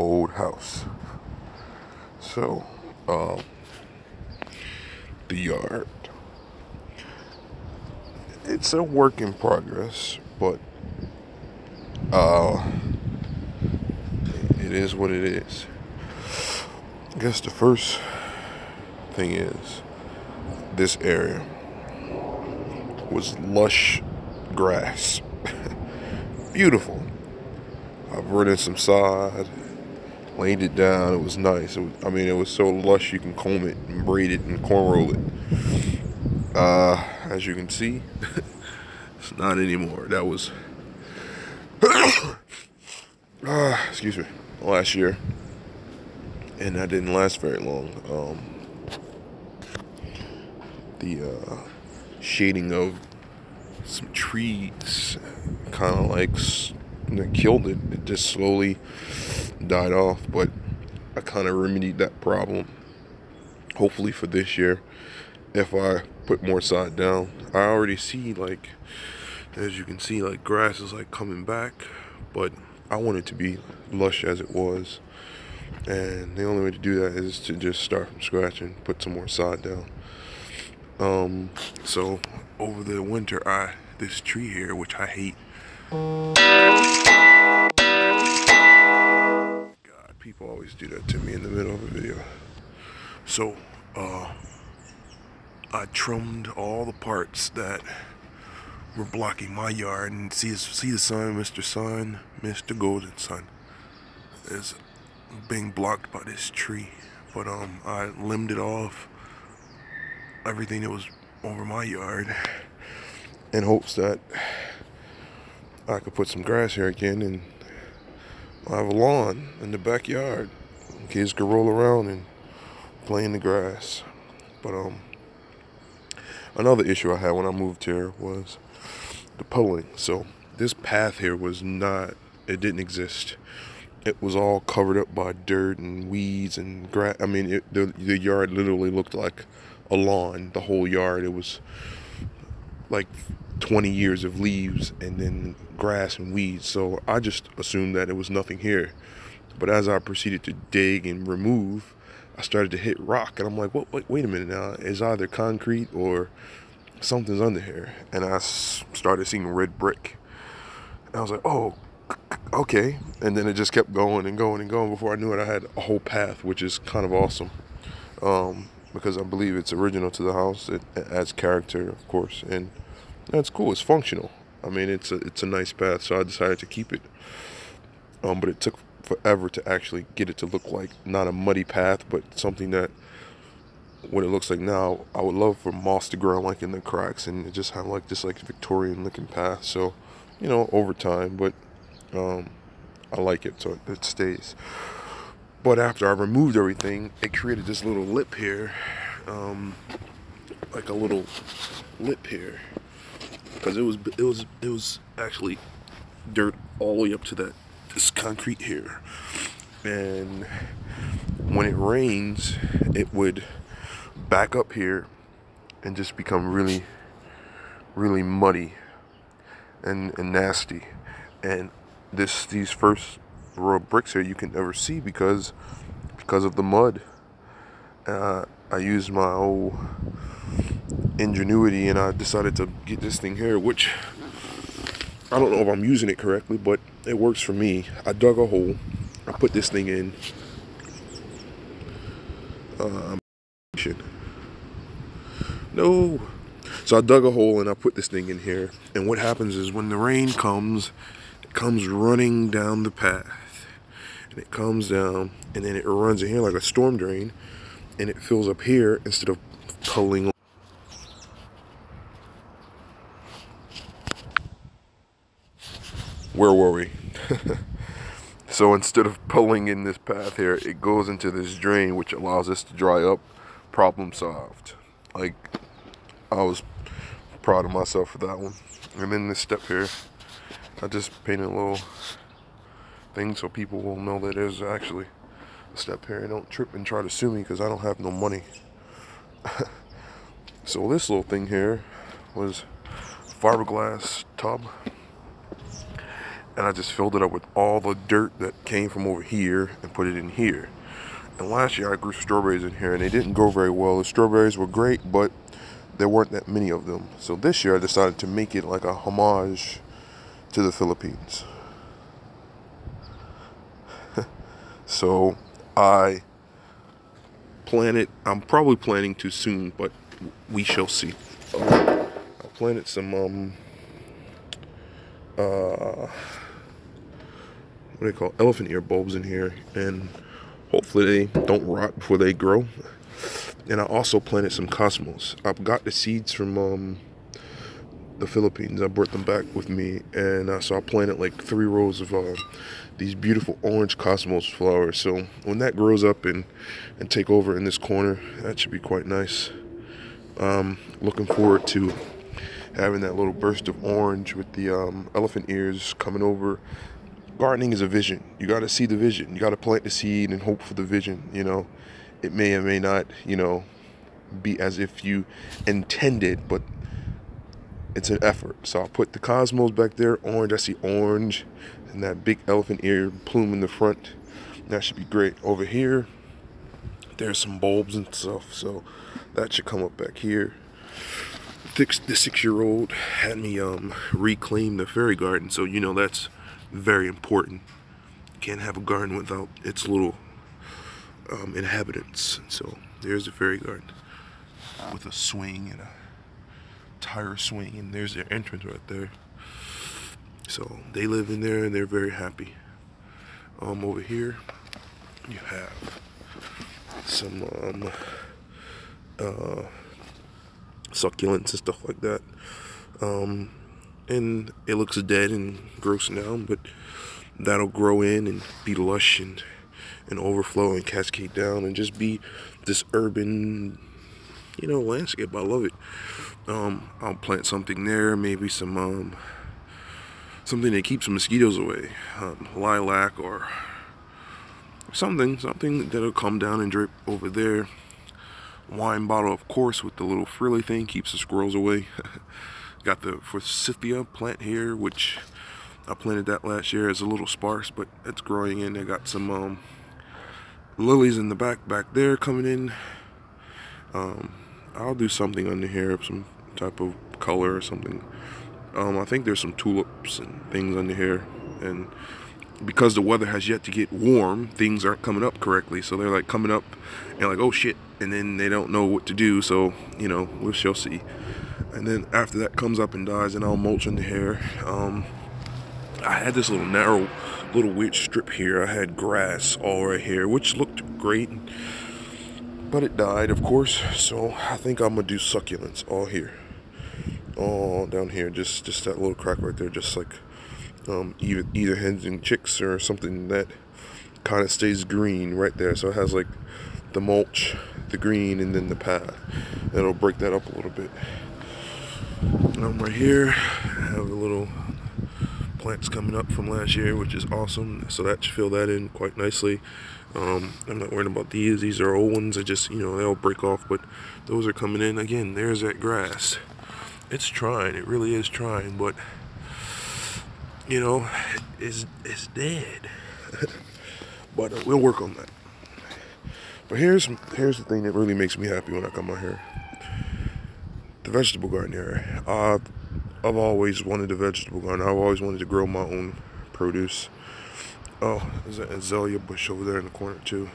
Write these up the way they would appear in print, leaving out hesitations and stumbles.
old house. So, the yard. It's a work in progress, but it is what it is. I guess the first thing is this area was lush grass. Beautiful. I brought in some sod, laid it down. It was nice. It was so lush you can comb it and braid it and cornrow it. As you can see, it's not anymore. That was, excuse me, last year, and that didn't last very long. The shading of some trees kind of like killed it. It just slowly died off, but I kind of remedied that problem. Hopefully for this year, if I put more sod down, I already see, like, as you can see, like, grass is like coming back, but I want it to be lush as it was, and the only way to do that is to just start from scratch and put some more sod down. So over the winter, this tree here, which I hate. God, people always do that to me in the middle of a video. So, I trimmed all the parts that were blocking my yard, and see the sun, Mr. Sun, Mr. Golden Sun is being blocked by this tree. But I limbed it off, everything that was over my yard, in hopes that I could put some grass here again, and I have a lawn in the backyard. Kids could roll around and play in the grass. But another issue I had when I moved here was the pulling. So this path here it didn't exist. It was all covered up by dirt and weeds and grass. The yard literally looked like a lawn, the whole yard. It was like 20 years of leaves and then grass and weeds. So I just assumed that it was nothing here. But as I proceeded to dig and remove, I started to hit rock, and I'm like, wait a minute now. It's either concrete or something's under here. And I started seeing red brick. And I was like, oh, okay. And then it just kept going and going and going. Before I knew it, I had a whole path, which is kind of awesome. Because I believe it's original to the house. It adds character, of course, and that's cool. It's functional. It's a nice path, so I decided to keep it. But it took forever to actually get it to look like not a muddy path, but something that what it looks like now. I would love for moss to grow like in the cracks and it just have like this like Victorian looking path. So, over time, but I like it, so it stays. But after I removed everything, it created this little lip here, like a little lip here, because it was actually dirt all the way up to this concrete here, and when it rains, it would back up here and just become really, really muddy and nasty. And these first row of bricks here you can never see because of the mud. I used my old ingenuity and I decided to get this thing here, which I don't know if I'm using it correctly, but it works for me. I dug a hole, I put this thing in. No. So I dug a hole and I put this thing in here. And what happens is when the rain comes, it comes running down the path. And it comes down and then it runs in here like a storm drain. And it fills up here instead of pulling on. Where were we? So instead of pulling in this path here, it goes into this drain, which allows us to dry up. Problem solved. Like, I was proud of myself for that one. And then this step here, I just painted a little thing so people will know that there's actually a step here. And don't trip and try to sue me because I don't have no money. So this little thing here was a fiberglass tub. and I just filled it up with all the dirt that came from over here and put it in here. And last year I grew strawberries in here and they didn't grow very well. The strawberries were great, but there weren't that many of them. So this year I decided to make it like a homage to the Philippines. So I planted, I'm probably planting too soon, but we shall see. I planted some what do they call elephant ear bulbs in here, and hopefully they don't rot before they grow. And I also planted some cosmos. I've got the seeds from the Philippines. I brought them back with me, and so I planted like 3 rows of these beautiful orange cosmos flowers. So when that grows up and take over in this corner, that should be quite nice. Looking forward to having that little burst of orange with the elephant ears coming over. Gardening is a vision. You got to see the vision. You got to plant the seed and hope for the vision. You know, it may or may not, you know, be as if you intended, but it's an effort. So I'll put the cosmos back there, orange. I see orange and that big elephant ear plume in the front. That should be great. Over here, there's some bulbs and stuff, so that should come up back here. The 6-year-old had me reclaim the fairy garden, so you know that's very important. Can't have a garden without its little inhabitants. So there's the fairy garden with a swing and a tire swing, and there's their entrance right there. So they live in there and they're very happy. Over here you have some succulents and stuff like that. And it looks dead and gross now, but that'll grow in and be lush and overflow and cascade down and just be this urban, you know, landscape. I love it. I'll plant something there, maybe some something that keeps mosquitoes away, lilac or something that'll come down and drip over there. Wine bottle, of course, with the little frilly thing, keeps the squirrels away. Got the forsythia plant here, which I planted that last year. It's a little sparse, but it's growing in. I got some lilies in the back there coming in. I'll do something under here, some type of color or something. I think there's some tulips and things under here, and because the weather has yet to get warm, things aren't coming up correctly. So they're like coming up and like, oh shit, and then they don't know what to do. So, you know, we shall see. And then after that comes up and dies, and I'll mulch in the hair. I had this little narrow, little weird strip here. I had grass all right here, which looked great, but it died, of course. So I think I'm gonna do succulents all here, all down here, just that little crack right there, just like either hens and chicks or something that kind of stays green right there. So it has like the mulch, the green, and then the path. It'll break that up a little bit. Right here, I have the little plants coming up from last year, which is awesome. So that should fill that in quite nicely. I'm not worried about these. These are old ones. I just, you know, they'll break off, but those are coming in. Again, there's that grass. It's trying. It really is trying, but you know, it's dead. But we'll work on that. But here's the thing that really makes me happy when I come out here. The vegetable garden area. I've always wanted a vegetable garden. I've always wanted to grow my own produce. Oh, there's an azalea bush over there in the corner too.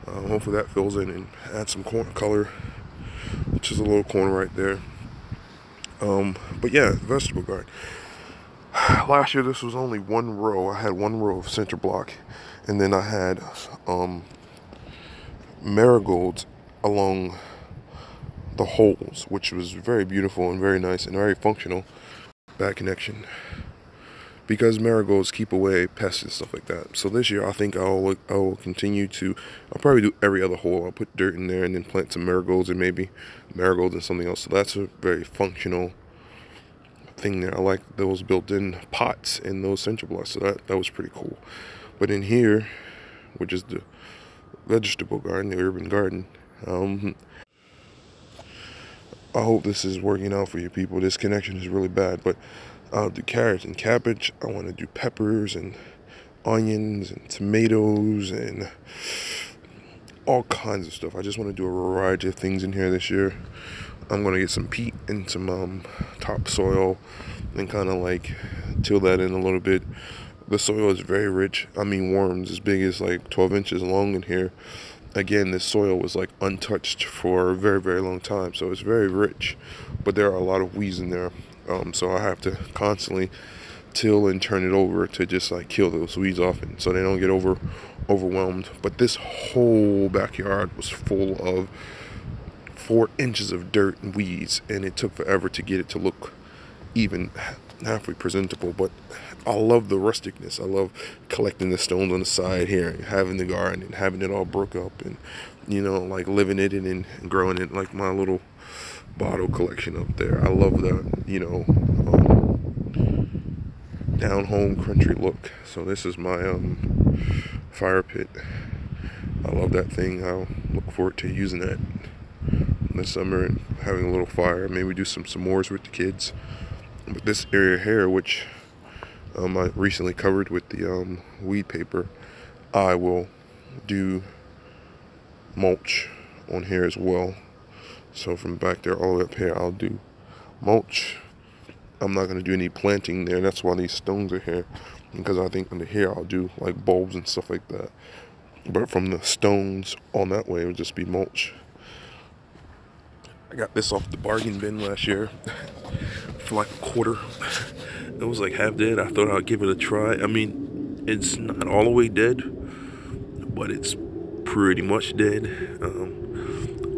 Hopefully that fills in and adds some color, which is a little corner right there. But yeah, vegetable garden. Last year this was only 1 row. I had 1 row of center block, and then I had marigolds along the holes, which was very beautiful and very nice and very functional. Bad connection, because marigolds keep away pests and stuff like that. So this year I think I'll continue to, I'll probably do every other hole. I'll put dirt in there and then plant some marigolds, and maybe marigolds and something else. So that's a very functional thing there. I like those built-in pots in those central blocks, so that was pretty cool. But in here, which is the vegetable garden, the urban garden, I hope this is working out for you people. This connection is really bad, but I'll do carrots and cabbage. I want to do peppers and onions and tomatoes and all kinds of stuff. I just want to do a variety of things in here this year. I'm going to get some peat and some topsoil and kind of like till that in a little bit. The soil is very rich. I mean, worms as big as like 12 inches long in here. Again, this soil was like untouched for a very, very long time, so it's very rich, but there are a lot of weeds in there. So I have to constantly till and turn it over to just like kill those weeds off, and so they don't get overwhelmed. But this whole backyard was full of 4 inches of dirt and weeds, and it took forever to get it to look even halfway presentable. But I love the rusticness. I love collecting the stones on the side here and having the garden and having it all broke up, and like living it and growing it, like my little bottle collection up there. I love that, down home country look. So this is my fire pit. I love that thing. I'll look forward to using that this summer and having a little fire. Maybe do some s'mores with the kids. But this area here, which I recently covered with the weed paper, I will do mulch on here as well. So from back there all the way up here, I'll do mulch. I'm not going to do any planting there. That's why these stones are here, because I think under here I'll do like bulbs and stuff like that. But from the stones on that way, it would just be mulch. I got this off the bargain bin last year for like $1. It was like half dead. I thought I'd give it a try. I mean, it's not all the way dead, but it's pretty much dead.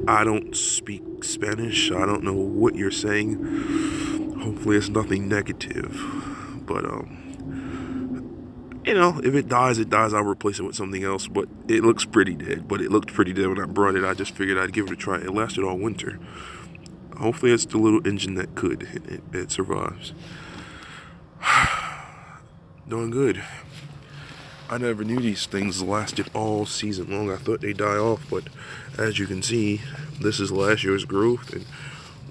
I don't speak Spanish. I don't know what you're saying. Hopefully it's nothing negative. But, if it dies, it dies. I'll replace it with something else. But it looks pretty dead. But it looked pretty dead when I brought it. I just figured I'd give it a try. It lasted all winter. Hopefully it's the little engine that could, and it survives. Doing good. I never knew these things lasted all season long. I thought they'd die off, but as you can see, this is last year's growth, and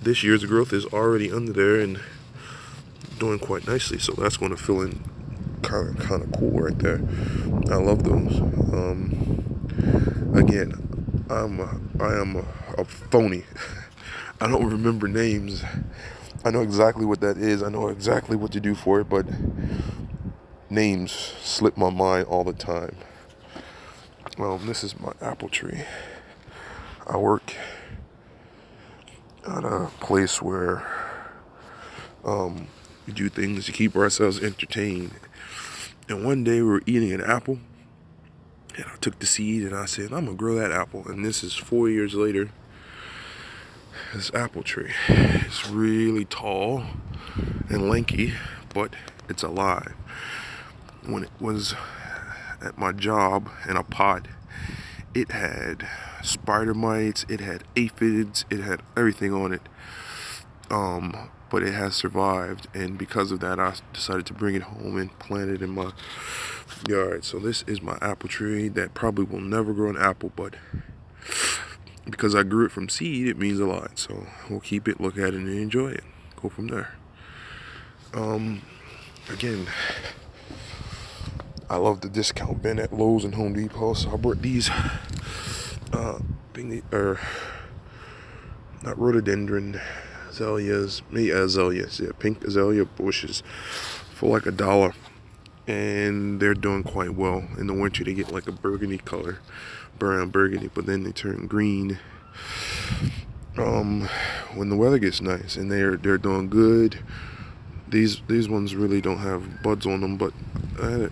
this year's growth is already under there and doing quite nicely. So that's going to fill in kind of cool right there. I love those. Again, I am a phony. I don't remember names. I know exactly what that is. I know exactly what to do for it, but names slip my mind all the time. Well, this is my apple tree. I work at a place where we do things to keep ourselves entertained. And one day we were eating an apple, and I took the seed and I said, I'm gonna grow that apple. And this is 4 years later. This apple tree is really tall and lanky, but it's alive. When it was at my job in a pot, it had spider mites, it had aphids, it had everything on it. But it has survived, and because of that, I decided to bring it home and plant it in my yard. So this is my apple tree that probably will never grow an apple, but because I grew it from seed, it means a lot. So we'll keep it, look at it, and enjoy it. Go from there. Again, I love the discount bin at Lowe's and Home Depot. So I brought these, not rhododendron azaleas, pink azalea bushes for like $1. And they're doing quite well. In the winter, they get like a burgundy color, brown burgundy, but then they turn green when the weather gets nice, and they're doing good. These ones really don't have buds on them, but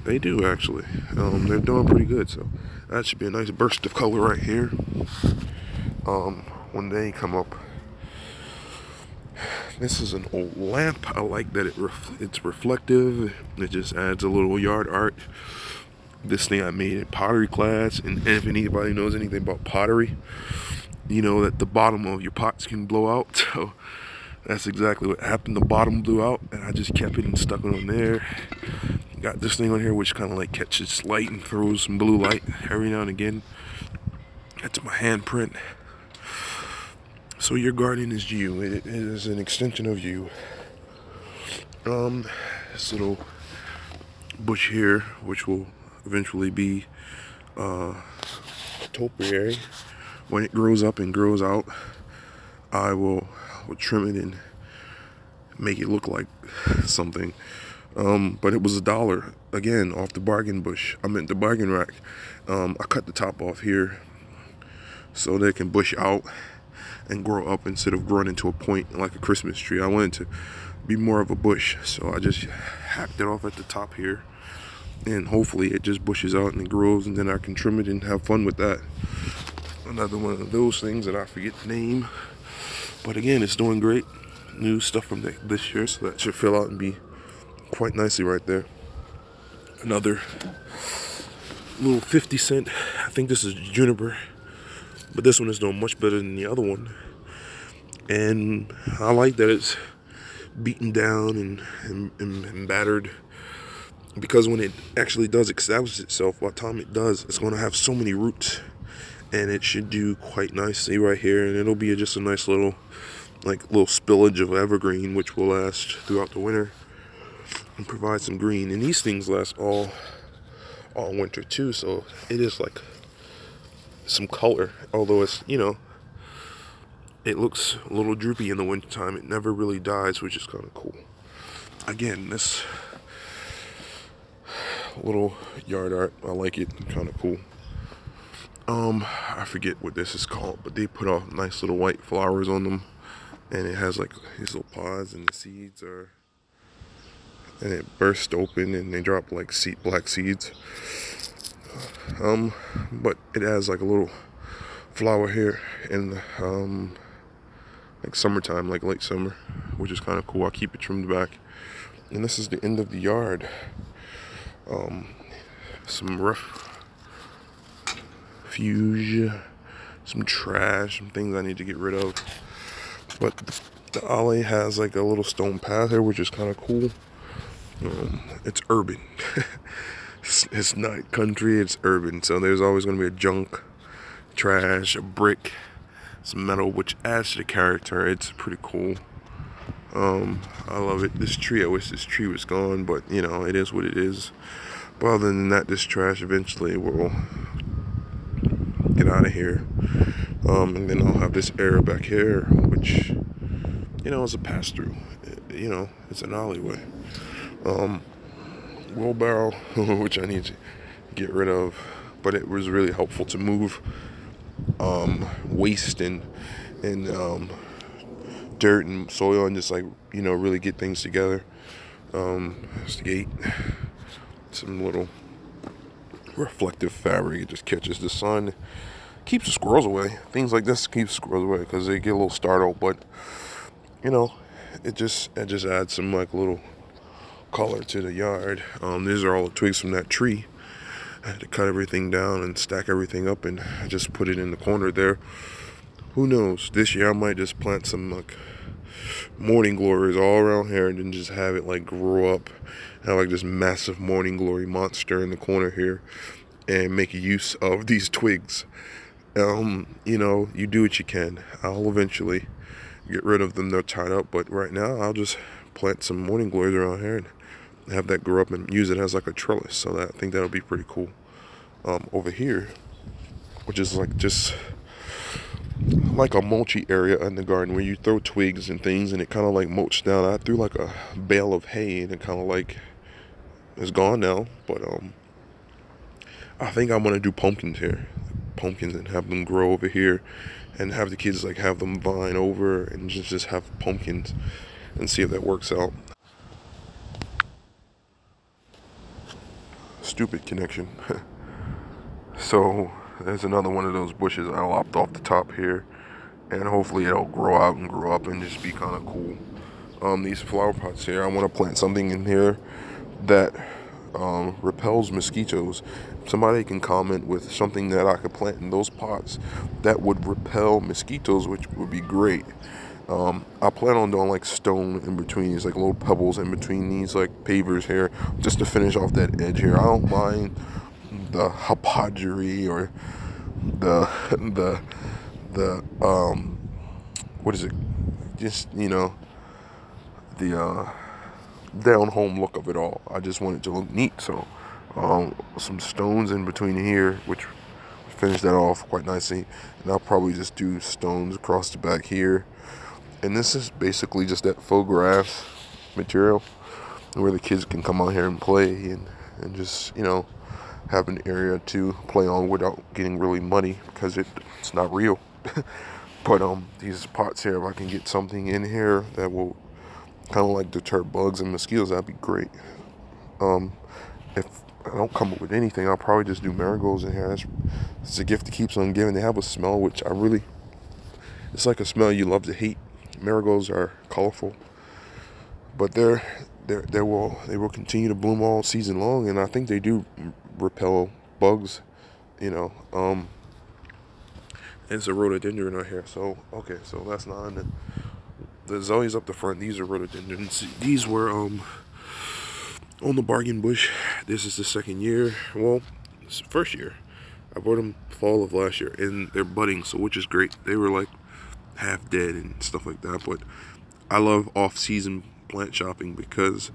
they do actually. They're doing pretty good, so that should be a nice burst of color right here when they come up. This is an old lamp. I like that it's reflective. It just adds a little yard art. This thing I made in pottery class, and if anybody knows anything about pottery, you know that the bottom of your pots can blow out. So that's exactly what happened. The bottom blew out, and I just kept it and stuck it on there. Got this thing on here which kind of like catches light and throws some blue light every now and again. That's my handprint. So your garden is you. It is an extension of you. This little bush here, which will eventually be topiary. When it grows up and grows out, I will trim it and make it look like something. But it was $1 again off the bargain bush. I meant the bargain rack. I cut the top off here so they can bush out and grow up instead of growing into a point like a Christmas tree. I wanted to be more of a bush, so I just hacked it off at the top here, and hopefully it just bushes out and it grows, and then I can trim it and have fun with that. Another one of those things that I forget the name, but again, it's doing great. New stuff from this year, so that should fill out and be quite nicely right there. Another little 50-cent, I think this is juniper, but this one is doing much better than the other one, and I like that it's beaten down and battered, because when it actually does establish itself, by the time it does, it's going to have so many roots, and it should do quite nicely right here, and it'll be just a nice little spillage of evergreen, which will last throughout the winter and provide some green. And these things last all winter too, so it is like some color, although it's, it looks a little droopy in the wintertime. It never really dies, which is kind of cool. Again, this little yard art, I like it, kind of cool. I forget what this is called, but they put off nice little white flowers on them, and it has like these little pods, and the seeds are, and it bursts open and they drop like black seeds. But it has like a little flower here in like summertime, like late summer, which is kind of cool. I'll keep it trimmed back. And this is the end of the yard. Some refuge, some trash, some things I need to get rid of. But the alley has like a little stone path here, which is kind of cool. It's urban. It's not country, it's urban. So there's always going to be a junk, trash, a brick, some metal, which adds to the character. It's pretty cool. I love it. This tree, I wish this tree was gone, but it is what it is. But other than that, this trash eventually will get out of here. And then I'll have this area back here, which, is a pass through. It's an alleyway. Wheelbarrow, which I need to get rid of, but it was really helpful to move waste and dirt and soil, and just really get things together. There's the gate. Some little reflective fabric. It just catches the sun, keeps the squirrels away. Things like this keeps squirrels away because they get a little startled, but it just adds some little color to the yard. These are all the twigs from that tree. I had to cut everything down and stack everything up, and I just put it in the corner there. Who knows? This year I might just plant some morning glories all around here, and then just have it grow up, have this massive morning glory monster in the corner here, and make use of these twigs. You do what you can. I'll eventually get rid of them. They're tied up, but right now I'll just plant some morning glories around here and have that grow up and use it as a trellis. So I think that'll be pretty cool. Over here, which is just like a mulchy area in the garden where you throw twigs and things and it kind of mulch down. I threw a bale of hay and it kind of it's gone now, but I think I want to do pumpkins here, and have them grow over here, and have the kids have them vine over and just have pumpkins, and see if that works out. Stupid connection. So there's another one of those bushes I lopped off the top here, and hopefully it'll grow out and grow up and just be kind of cool. These flower pots here, I want to plant something in here that repels mosquitoes. Somebody can comment with something that I could plant in those pots that would repel mosquitoes, which would be great. I plan on doing stone in between these, little pebbles in between these pavers here, just to finish off that edge here. I don't mind the hapodgery or the what is it? Just the down home look of it all. I just want it to look neat. So some stones in between here, which finish that off quite nicely. And I'll probably just do stones across the back here. And this is basically just that faux grass material where the kids can come out here and play and just, you know, have an area to play on without getting really muddy, because it's not real. But these pots here, if I can get something in here that will kind of like deter bugs and mosquitoes, that'd be great. If I don't come up with anything, I'll probably just do marigolds in here. It's a gift that keeps on giving. They have a smell which it's like a smell you love to hate. Marigolds are colorful, but they will continue to bloom all season long, and I think they do repel bugs, you know. It's a rhododendron right here. So okay, so that's not in the azaleas up the front. These are rhododendrons. These were on the bargain bush. This is the second year. Well, it's the first year. I bought them fall of last year, and they're budding, so which is great. They were like half dead and stuff like that, but I love off-season plant shopping, because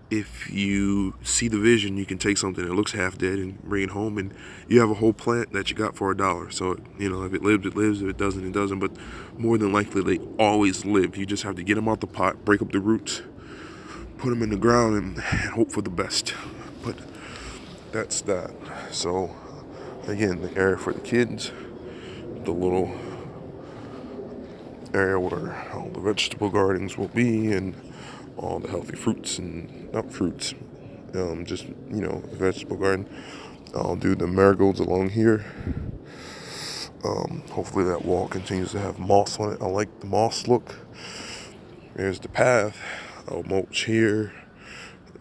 if you see the vision, you can take something that looks half dead and bring it home, and you have a whole plant that you got for $1. So, you know, if it lives, it lives. If it doesn't, it doesn't. But more than likely, they always live. You just have to get them out the pot, break up the roots, put them in the ground, and hope for the best. But that's that. So, again, the area for the kids, the little area where all the vegetable gardens will be, and all the healthy fruits and not fruits, just, you know, vegetable garden. I'll do the marigolds along here. Hopefully that wall continues to have moss on it. I like the moss look. There's the path. I'll mulch here,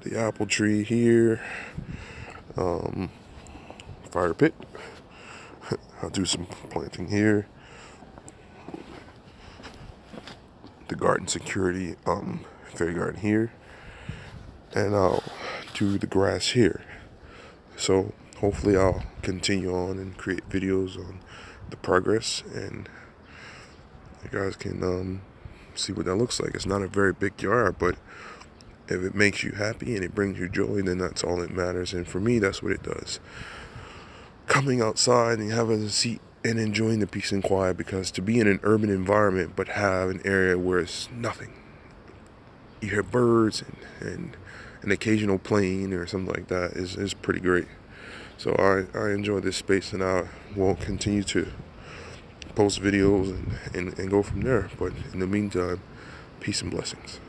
the apple tree here, fire pit. I'll do some planting here. The garden security fairy garden here, and I'll do the grass here. So hopefully I'll continue on and create videos on the progress, and you guys can see what that looks like. It's not a very big yard, but if it makes you happy and it brings you joy, then that's all that matters. And for me, that's what it does. Coming outside and having a seat and enjoying the peace and quiet, because to be in an urban environment but have an area where it's nothing, you hear birds and an occasional plane or something like that is pretty great. So I enjoy this space, and I will continue to post videos and go from there. But in the meantime, peace and blessings.